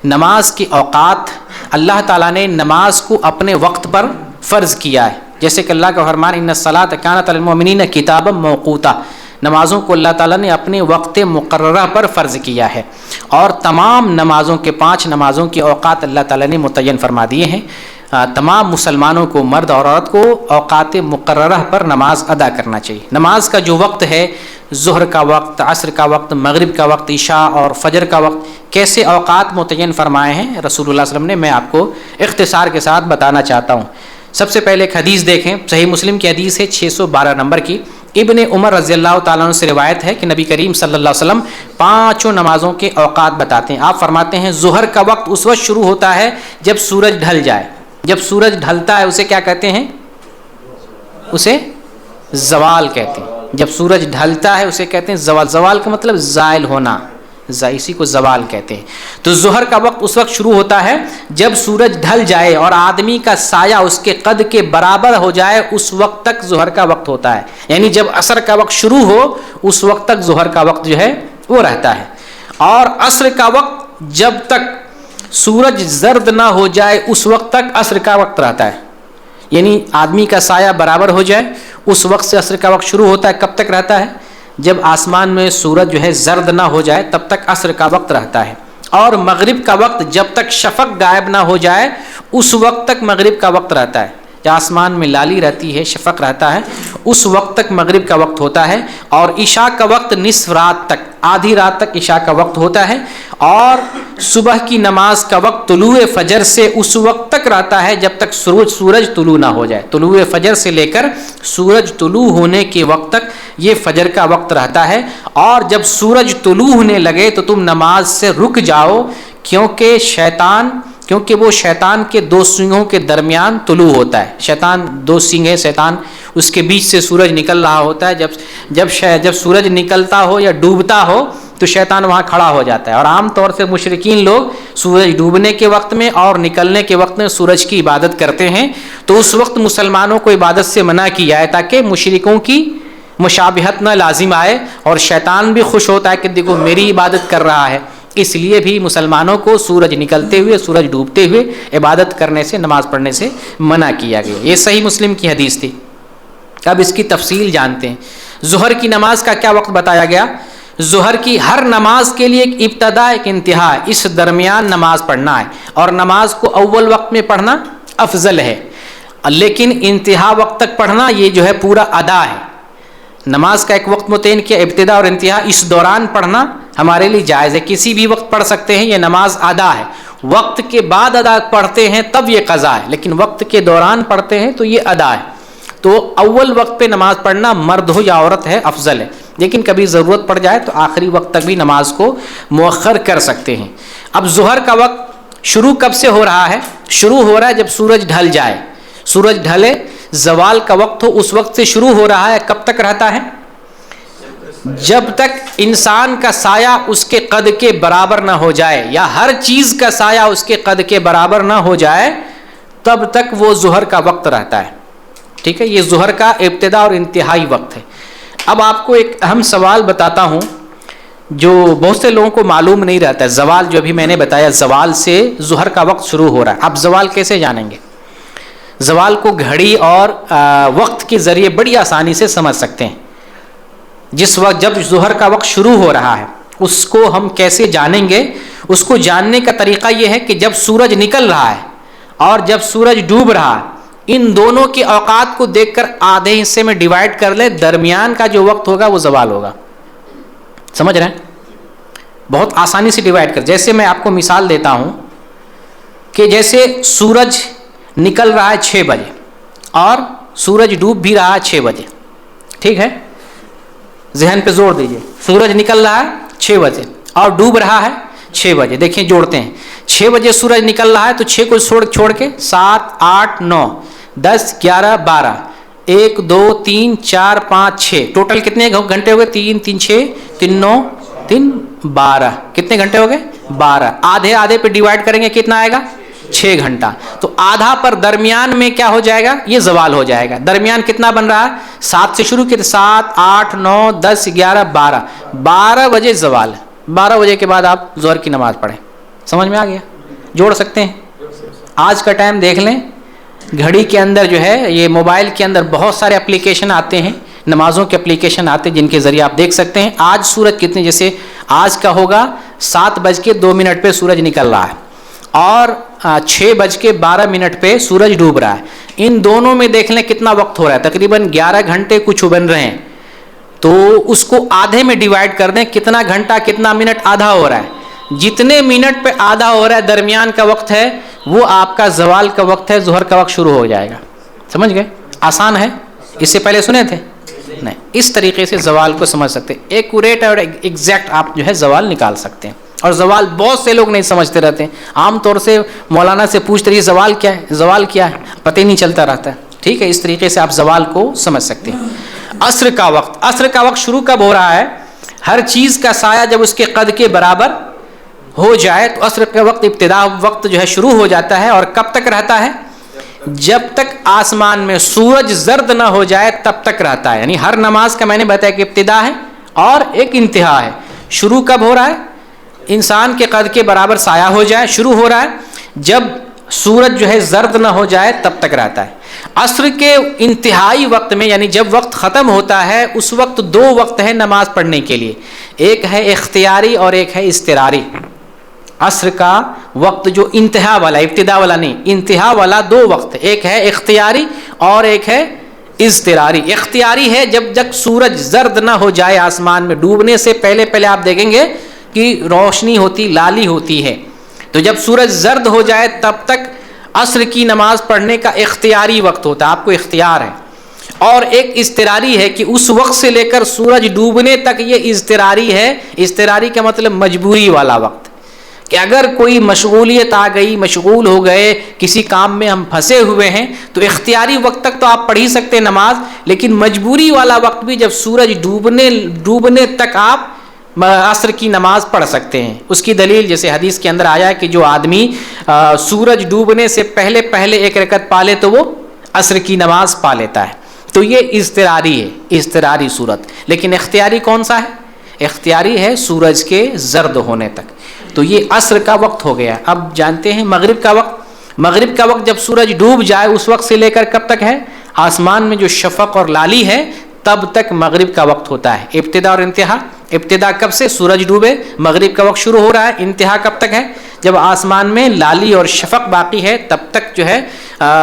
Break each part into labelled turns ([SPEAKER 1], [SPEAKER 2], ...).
[SPEAKER 1] نماز کے اوقات اللہ تعالیٰ نے نماز کو اپنے وقت پر فرض کیا ہے، جیسے کہ اللہ کا فرمان ان الصلاۃ کانت علی المؤمنین کتابا موقوتا، نمازوں کو اللہ تعالیٰ نے اپنے وقت مقررہ پر فرض کیا ہے، اور تمام نمازوں کے 5 نمازوں کے اوقات اللہ تعالیٰ نے متعین فرما دیے ہیں۔ تمام مسلمانوں کو، مرد اور عورت کو اوقات مقررہ پر نماز ادا کرنا چاہیے۔ نماز کا جو وقت ہے، ظہر کا وقت، عصر کا وقت، مغرب کا وقت، عشاء اور فجر کا وقت، کیسے اوقات متعین فرمائے ہیں رسول اللہ صلی اللہ علیہ وسلم نے، میں آپ کو اختصار کے ساتھ بتانا چاہتا ہوں۔ سب سے پہلے ایک حدیث دیکھیں، صحیح مسلم کی حدیث ہے 612 نمبر کی، ابن عمر رضی اللہ تعالیٰ عنہ سے روایت ہے کہ نبی کریم صلی اللہ علیہ وسلم 5 نمازوں کے اوقات بتاتے ہیں۔ آپ فرماتے ہیں ظہر کا وقت اس وقت شروع ہوتا ہے جب سورج ڈھل جائے، جب سورج ڈھلتا ہے اسے کیا کہتے ہیں؟ اسے زوال کہتے ہیں۔ جب سورج ڈھلتا ہے اسے کہتے ہیں زوال، زوال کا مطلب زائل ہونا، اسی کو زوال کہتے ہیں۔ تو ظہر کا وقت اس وقت شروع ہوتا ہے جب سورج ڈھل جائے اور آدمی کا سایہ اس کے قد کے برابر ہو جائے، اس وقت تک ظہر کا وقت ہوتا ہے۔ یعنی جب عصر کا وقت شروع ہو اس وقت تک ظہر کا وقت جو ہے وہ رہتا ہے، اور عصر کا وقت جب تک سورج زرد نہ ہو جائے اس وقت تک عصر کا وقت رہتا ہے۔ یعنی آدمی کا سایہ برابر ہو جائے اس وقت سے عصر کا وقت شروع ہوتا ہے۔ کب تک رہتا ہے؟ جب آسمان میں سورج جو ہے زرد نہ ہو جائے تب تک عصر کا وقت رہتا ہے، اور مغرب کا وقت جب تک شفق غائب نہ ہو جائے اس وقت تک مغرب کا وقت رہتا ہے۔ جب آسمان میں لالی رہتی ہے، شفق رہتا ہے، اس وقت تک مغرب کا وقت ہوتا ہے، اور عشاء کا وقت نصف رات تک، آدھی رات تک عشاء کا وقت ہوتا ہے، اور صبح کی نماز کا وقت طلوع فجر سے اس وقت تک رہتا ہے جب تک سورج طلوع نہ ہو جائے۔ طلوع فجر سے لے کر سورج طلوع ہونے کے وقت تک یہ فجر کا وقت رہتا ہے، اور جب سورج طلوع ہونے لگے تو تم نماز سے رک جاؤ، کیونکہ وہ شیطان کے 2 سینگوں کے درمیان طلوع ہوتا ہے۔ شیطان 2 سینگ ہے، شیطان اس کے بیچ سے سورج نکل رہا ہوتا ہے، جب سورج نکلتا ہو یا ڈوبتا ہو تو شیطان وہاں کھڑا ہو جاتا ہے، اور عام طور سے مشرکین لوگ سورج ڈوبنے کے وقت میں اور نکلنے کے وقت میں سورج کی عبادت کرتے ہیں، تو اس وقت مسلمانوں کو عبادت سے منع کیا ہے تاکہ مشرکوں کی مشابہت نہ لازم آئے، اور شیطان بھی خوش ہوتا ہے کہ دیکھو میری عبادت کر رہا ہے۔ اس لیے بھی مسلمانوں کو سورج نکلتے ہوئے، سورج ڈوبتے ہوئے عبادت کرنے سے، نماز پڑھنے سے منع کیا گیا۔ یہ صحیح مسلم کی حدیث تھی۔ اب اس کی تفصیل جانتے ہیں۔ ظہر کی نماز کا کیا وقت بتایا گیا؟ ظہر کی ہر نماز کے لیے ایک ابتدا، ایک انتہا ہے، اس درمیان نماز پڑھنا ہے، اور نماز کو اول وقت میں پڑھنا افضل ہے، لیکن انتہا وقت تک پڑھنا یہ جو ہے پورا ادا ہے۔ نماز کا ایک وقت متعین کیا، ابتدا اور انتہا، اس دوران پڑھنا ہمارے لیے جائز ہے، کسی بھی وقت پڑھ سکتے ہیں، یہ نماز ادا ہے۔ وقت کے بعد ادا پڑھتے ہیں تب یہ قضا ہے، لیکن وقت کے دوران پڑھتے ہیں تو یہ ادا ہے۔ تو اول وقت پہ نماز پڑھنا مرد ہو یا عورت ہے افضل ہے، لیکن کبھی ضرورت پڑ جائے تو آخری وقت تک بھی نماز کو مؤخر کر سکتے ہیں۔ اب ظہر کا وقت شروع کب سے ہو رہا ہے؟ شروع ہو رہا ہے جب سورج ڈھل جائے، سورج ڈھلے، زوال کا وقت ہو، اس وقت سے شروع ہو رہا ہے۔ کب تک رہتا ہے؟ جب تک انسان کا سایہ اس کے قد کے برابر نہ ہو جائے، یا ہر چیز کا سایہ اس کے قد کے برابر نہ ہو جائے تب تک وہ ظہر کا وقت رہتا ہے۔ ٹھیک ہے، یہ ظہر کا ابتدا اور انتہائی وقت ہے۔ اب آپ کو ایک اہم سوال بتاتا ہوں جو بہت سے لوگوں کو معلوم نہیں رہتا ہے۔ زوال جو ابھی میں نے بتایا، زوال سے ظہر کا وقت شروع ہو رہا ہے۔ اب زوال کیسے جانیں گے؟ زوال کو گھڑی اور وقت کے ذریعے بڑی آسانی سے سمجھ سکتے ہیں۔ جس وقت جب ظہر کا وقت شروع ہو رہا ہے اس کو ہم کیسے جانیں گے؟ اس کو جاننے کا طریقہ یہ ہے کہ جب سورج نکل رہا ہے اور جب سورج ڈوب رہا ہے، ان دونوں کے اوقات کو دیکھ کر آدھے حصے میں ڈیوائیڈ کر لیں، درمیان کا جو وقت ہوگا وہ زوال ہوگا۔ سمجھ رہے ہیں؟ بہت آسانی سے ڈیوائیڈ کر، جیسے میں آپ کو مثال دیتا ہوں کہ جیسے سورج نکل رہا ہے 6 بجے اور سورج ڈوب بھی رہا ہے 6 بجے، ٹھیک ہے؟ ذہن پہ زور دیجئے، سورج نکل رہا ہے 6 بجے اور ڈوب رہا ہے 6 بجے۔ دیکھیں جوڑتے ہیں، 6 بجے سورج نکل رہا ہے تو 6 کو چھوڑ کے 7 8 9 10 11 12 1 2 3 4 5 6 ٹوٹل کتنے گھنٹے ہو گئے؟ 3 3 6 3 9 3 12 کتنے گھنٹے ہو گئے؟ 12۔ آدھے آدھے پہ ڈیوائیڈ کریں گے کتنا آئے گا؟ 6 گھنٹا۔ تو آدھا پر درمیان میں کیا ہو جائے گا؟ یہ زوال ہو جائے گا۔ درمیان کتنا بن رہا ہے؟ 7 سے شروع کیا، 7 8 9 10 11 12 12 بجے زوال ہے۔ 12 بجے کے بعد آپ ظہر کی نماز پڑھیں۔ سمجھ میں آ گیا؟ جوڑ سکتے ہیں؟ آج کا ٹائم دیکھ لیں، گھڑی کے اندر جو ہے یہ موبائل کے اندر بہت سارے اپلیکیشن آتے ہیں، نمازوں کے اپلیکیشن آتے ہیں جن کے ذریعے آپ دیکھ سکتے ہیں آج سورج کتنے، جیسے آج کا ہوگا 7:02 پہ سورج نکل رہا ہے اور 6:12 پہ سورج ڈوب رہا ہے. ان دونوں میں دیکھ لیں کتنا وقت ہو رہا ہے، تقریباً 11 گھنٹے کچھ بن رہے ہیں. تو اس کو آدھے میں ڈیوائڈ کر دیں، کتنا گھنٹہ کتنا منٹ آدھا ہو رہا ہے. جتنے منٹ پہ آدھا ہو رہا ہے درمیان کا وقت ہے وہ آپ کا زوال کا وقت ہے، ظہر کا وقت شروع ہو جائے گا. سمجھ گئے؟ آسان ہے. اس سے پہلے سنے تھے نہیں؟ اس طریقے سے زوال کو سمجھ سکتے، ایکوریٹ اور ایگزیکٹ آپ جو ہے زوال نکال سکتے ہیں. اور زوال بہت سے لوگ نہیں سمجھتے رہتے ہیں، عام طور سے مولانا سے پوچھتے رہیے زوال کیا ہے، زوال کیا ہے، پتہ ہی نہیں چلتا رہتا ہے. ٹھیک ہے، اس طریقے سے آپ زوال کو سمجھ سکتے ہیں. عصر کا وقت، عصر کا وقت شروع کب ہو رہا ہے؟ ہر چیز کا سایہ جب اس کے قد کے برابر ہو جائے تو عصر کا وقت ابتدا وقت جو ہے شروع ہو جاتا ہے. اور کب تک رہتا ہے؟ جب تک آسمان میں سورج زرد نہ ہو جائے تب تک رہتا ہے. یعنی ہر نماز کا میں نے بتایا کہ ابتدا ہے اور ایک انتہا ہے. شروع کب ہو رہا ہے؟ انسان کے قد کے برابر سایہ ہو جائے شروع ہو رہا ہے. جب سورج جو ہے زرد نہ ہو جائے تب تک رہتا ہے. عصر کے انتہائی وقت میں یعنی جب وقت ختم ہوتا ہے اس وقت دو وقت ہے نماز پڑھنے کے لیے، ایک ہے اختیاری اور ایک ہے اضطراری. عصر کا وقت جو انتہا والا، ابتدا والا نہیں، انتہا والا دو وقت، ایک ہے اختیاری اور ایک ہے اضطراری. اختیاری ہے جب تک سورج زرد نہ ہو جائے، آسمان میں ڈوبنے سے پہلے پہلے آپ دیکھیں گے کہ روشنی ہوتی، لالی ہوتی ہے. تو جب سورج زرد ہو جائے تب تک عصر کی نماز پڑھنے کا اختیاری وقت ہوتا ہے، آپ کو اختیار ہے. اور ایک اضطراری ہے کہ اس وقت سے لے کر سورج ڈوبنے تک یہ اضطراری ہے. اضطراری کا مطلب مجبوری والا وقت، کہ اگر کوئی مشغولیت آ گئی، مشغول ہو گئے، کسی کام میں ہم پھنسے ہوئے ہیں تو اختیاری وقت تک تو آپ پڑھ ہی سکتے ہیں نماز، لیکن مجبوری والا وقت بھی جب سورج ڈوبنے تک آپ عصر کی نماز پڑھ سکتے ہیں. اس کی دلیل جیسے حدیث کے اندر آیا ہے کہ جو آدمی سورج ڈوبنے سے پہلے پہلے ایک رکعت پا لے تو وہ عصر کی نماز پا لیتا ہے. تو یہ اضطراری ہے، اضطراری صورت. لیکن اختیاری کون سا ہے؟ اختیاری ہے سورج کے زرد ہونے تک. تو یہ عصر کا وقت ہو گیا. اب جانتے ہیں مغرب کا وقت. مغرب کا وقت جب سورج ڈوب جائے اس وقت سے لے کر کب تک ہے؟ آسمان میں جو شفق اور لالی ہے تب تک مغرب کا وقت ہوتا ہے. ابتدا اور انتہا، ابتدا کب سے؟ سورج ڈوبے مغرب کا وقت شروع ہو رہا ہے. انتہا کب تک ہے؟ جب آسمان میں لالی اور شفق باقی ہے تب تک جو ہے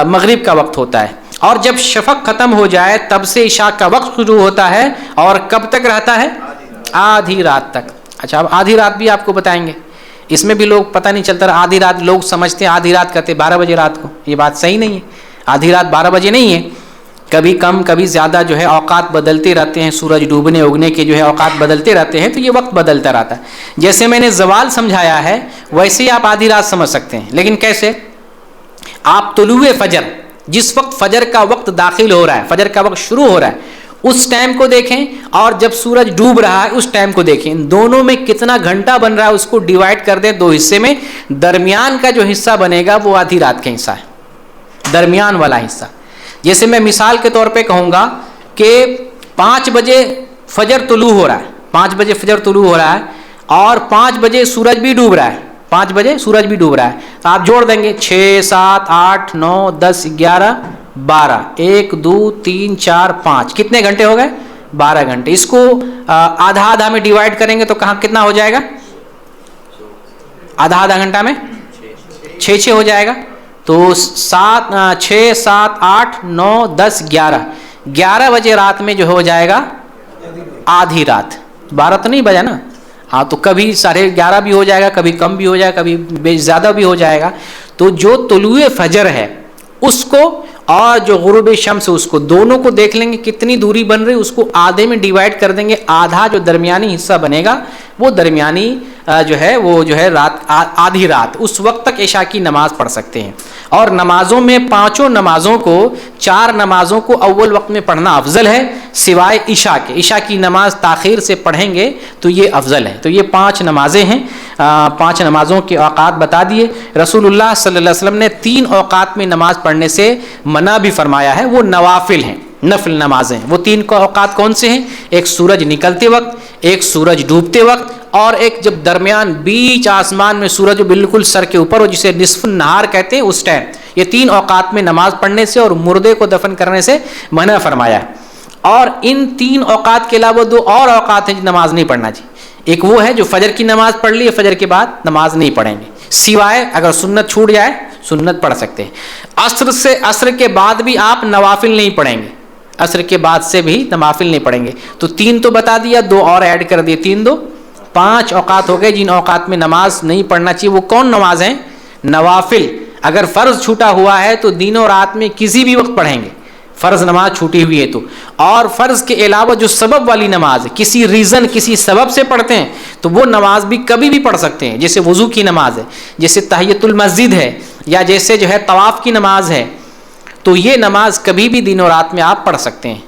[SPEAKER 1] مغرب کا وقت ہوتا ہے. اور جب شفق ختم ہو جائے تب سے عشاء کا وقت شروع ہوتا ہے. اور کب تک رہتا ہے؟ آدھی رات تک. اچھا اب آدھی رات بھی آپ کو بتائیں گے. اس میں بھی لوگ پتہ نہیں چلتا رہا. آدھی رات لوگ سمجھتے ہیں آدھی رات کہتے 12 بجے رات کو. یہ بات صحیح نہیں ہے. آدھی رات 12 بجے نہیں ہے، کبھی کم کبھی زیادہ جو ہے اوقات بدلتے رہتے ہیں. سورج ڈوبنے اگنے کے جو ہے اوقات بدلتے رہتے ہیں تو یہ وقت بدلتا رہتا ہے. جیسے میں نے زوال سمجھایا ہے ویسے ہی آپ آدھی رات سمجھ سکتے ہیں. لیکن کیسے؟ آپ طلوع فجر، جس وقت فجر کا وقت داخل ہو رہا ہے، فجر کا وقت شروع ہو رہا ہے، اس ٹائم کو دیکھیں اور جب سورج ڈوب رہا ہے اس ٹائم کو دیکھیں. ان دونوں میں کتنا گھنٹہ بن رہا ہے اس کو ڈیوائڈ کر دیں دو حصے میں. درمیان کا جو حصہ بنے گا وہ آدھی رات کا حصہ ہے، درمیان والا حصہ. جیسے میں مثال کے طور پہ کہوں گا کہ 5 بجے فجر طلوع ہو رہا ہے، 5 بجے فجر طلوع ہو رہا ہے اور 5 بجے سورج بھی ڈوب رہا ہے. 5 بجے سورج بھی ڈوب رہا ہے. آپ جوڑ دیں گے 6 7 8 9 10 11 12، 1 2 3 4 5، کتنے گھنٹے ہو گئے؟ 12 گھنٹے. اس کو آدھا آدھا میں ڈیوائڈ کریں گے تو کہاں کتنا ہو جائے گا؟ آدھا آدھا گھنٹہ میں 6 ہو جائے گا. تو 6 7 8 9 10 11 بجے رات میں جو ہو جائے گا آدھی رات. 12 تو نہیں بجا نا. ہاں تو کبھی 11:30 بھی ہو جائے گا، کبھی کم بھی ہو جائے گا، کبھی زیادہ بھی ہو جائے گا. تو جو طلوع فجر ہے اس کو اور جو غروب شمس اس کو دونوں کو دیکھ لیں گے کتنی دوری بن رہی، اس کو آدھے میں ڈیوائڈ کر دیں گے. آدھا جو درمیانی حصہ بنے گا وہ درمیانی جو ہے رات، آدھی رات، اس وقت تک عشاء کی نماز پڑھ سکتے ہیں. اور نمازوں میں 5 نمازوں کو، 4 نمازوں کو اول وقت میں پڑھنا افضل ہے سوائے عشاء کے. عشاء کی نماز تاخیر سے پڑھیں گے تو یہ افضل ہے. تو یہ 5 نمازیں ہیں. 5 نمازوں کے اوقات بتا دیے. رسول اللہ صلی اللہ علیہ وسلم نے 3 اوقات میں نماز پڑھنے سے منع بھی فرمایا ہے، وہ نوافل ہیں، نفل نمازیں. وہ 3 اوقات کون سے ہیں؟ ایک سورج نکلتے وقت، ایک سورج ڈوبتے وقت اور ایک جب درمیان بیچ آسمان میں سورج بالکل سر کے اوپر ہو جسے نصف النہار کہتے ہیں اس ٹائم. یہ 3 اوقات میں نماز پڑھنے سے اور مردے کو دفن کرنے سے منع فرمایا ہے. اور ان 3 اوقات کے علاوہ 2 اور اوقات ہیں جو نماز نہیں پڑھنا چاہیے. ایک وہ ہے جو فجر کی نماز پڑھ لی, فجر کے بعد نماز نہیں پڑھیں گے, سوائے اگر سنت چھوٹ جائے سنت پڑھ سکتے ہیں. عصر کے بعد بھی آپ نوافل نہیں پڑھیں گے, عصر کے بعد سے بھی نوافل نہیں پڑھیں گے. تو 3 تو بتا دیا, 2 اور ایڈ کر دیے, 3 2 5 اوقات ہو گئے جن اوقات میں نماز نہیں پڑھنا چاہیے. وہ کون نماز ہیں؟ نوافل. اگر فرض چھوٹا ہوا ہے تو دن و رات میں کسی بھی وقت پڑھیں گے, فرض نماز چھوٹی ہوئی ہے تو. اور فرض کے علاوہ جو سبب والی نماز ہے, کسی ریزن کسی سبب سے پڑھتے ہیں تو وہ نماز بھی کبھی بھی پڑھ سکتے ہیں. جیسے وضو کی نماز ہے, جیسے تحیۃ المسجد ہے, یا جیسے جو ہے طواف کی نماز ہے, تو یہ نماز کبھی بھی دن و رات میں آپ پڑھ سکتے ہیں.